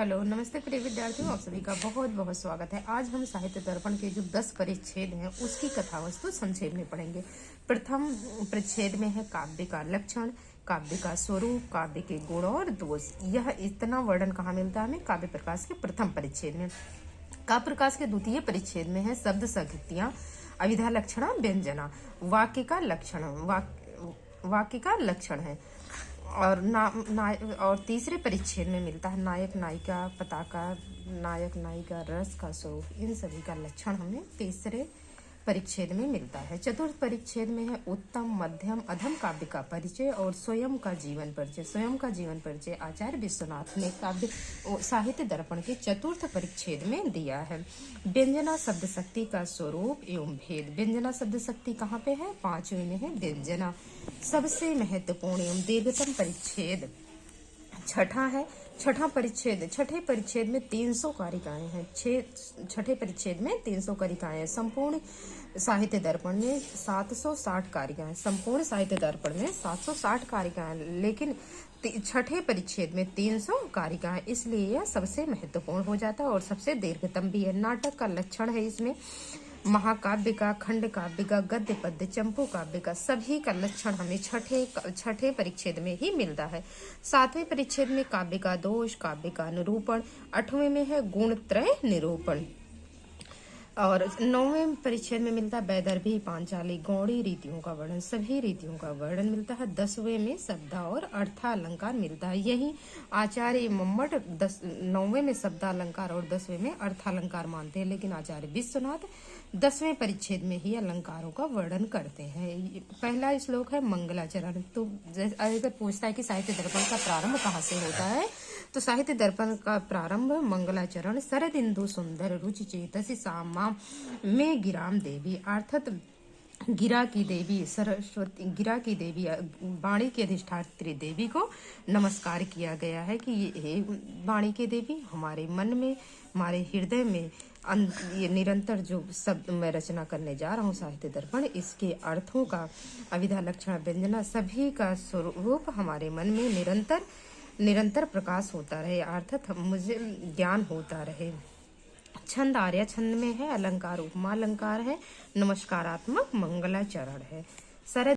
Hello, नमस्ते प्रिय विद्यार्थियों, आप सभी का बहुत बहुत स्वागत है। आज हम साहित्य दर्पण के जो 10 परिच्छेद हैं उसकी कथावस्तु संक्षेप में पढ़ेंगे। प्रथम परिच्छेद में है काव्य का लक्षण, काव्य का स्वरूप, काव्य के गुण और दोष। यह इतना वर्णन कहाँ मिलता है हमें? काव्य प्रकाश के प्रथम परिच्छेद में। काव्य प्रकाश के द्वितीय परिच्छेद में है शब्द संगतियां, अभिधा लक्षणा, व्यंजना। वाक्य का लक्षण, वाक्य का लक्षण है। और और तीसरे परिच्छेद में मिलता है नायक नायिका, पताका, नायक नायिका, रस का स्वरूप। इन सभी का लक्षण हमें तीसरे परिच्छेद में मिलता है। चतुर्थ परिच्छेद में है उत्तम, मध्यम, अधम काव्य का परिचय और स्वयं का जीवन परिचय। स्वयं का जीवन परिचय आचार्य विश्वनाथ ने काव्य साहित्य दर्पण के चतुर्थ परिच्छेद में दिया है। व्यंजना शब्द शक्ति का स्वरूप एवं भेद। व्यंजना शब्द शक्ति कहाँ पे है? पांचवें में है व्यंजना। सबसे महत्वपूर्ण एवं दीर्घतम परिच्छेद छठा है। छठा परिच्छेद, छठे परिच्छेद में 300 कारिकाएं हैं। छठे परिच्छेद में 300 कारिकाएं हैं। संपूर्ण साहित्य दर्पण में 760 कारिकाएं। संपूर्ण साहित्य दर्पण में 760 कारिकाएं, लेकिन छठे परिच्छेद में 300 कारिकाएं, इसलिए यह सबसे महत्वपूर्ण हो जाता है और सबसे दीर्घतम भी है। नाटक का लक्षण है इसमें महाकाव्य का, खंड काव्य का, गद्य पद्य, चंपू काव्य का, सभी का लक्षण हमें छठे परिच्छेद में ही मिलता है। सातवें परिच्छेद में काव्य का दोष, काव्य का निरूपण। आठवें में है गुण त्रय निरूपण। और नौवें परिच्छेद में मिलता है वैदर्भी, पांचाली, गौड़ी रीतियों का वर्णन। सभी रीतियों का वर्णन मिलता है। 10वें में शब्दा और अर्थालंकार मिलता है। यही आचार्य मम्मट 9वें में शब्दालंकार और 10वें में अर्थालंकार मानते हैं, लेकिन आचार्य विश्वनाथ 10वें परिच्छेद में ही अलंकारों का वर्णन करते हैं। पहला श्लोक है मंगलाचरण। तो अगर पूछता है कि साहित्य दर्पण का प्रारंभ कहाँ से होता है, तो साहित्य दर्पण का प्रारंभ मंगलाचरण शरद इंदु सुंदर रुचि चेतसी सामा में गिराम देवी, अर्थात गिरा की देवी सरस्वती, गिरा की देवी, वाणी की अधिष्ठात्री देवी को नमस्कार किया गया है कि ये वाणी की देवी हमारे मन में, हमारे हृदय में ये निरंतर जो शब्द मैं रचना करने जा रहा हूँ साहित्य दर्पण, इसके अर्थों का, अभिधा लक्षण, व्यंजना, सभी का स्वरूप हमारे मन में निरंतर प्रकाश होता रहे, अर्थात मुझे ज्ञान होता रहे। छंद आर्या छंद में है, अलंकार उपमा अलंकार है, नमस्कारात्मक मंगलाचरण है। शरद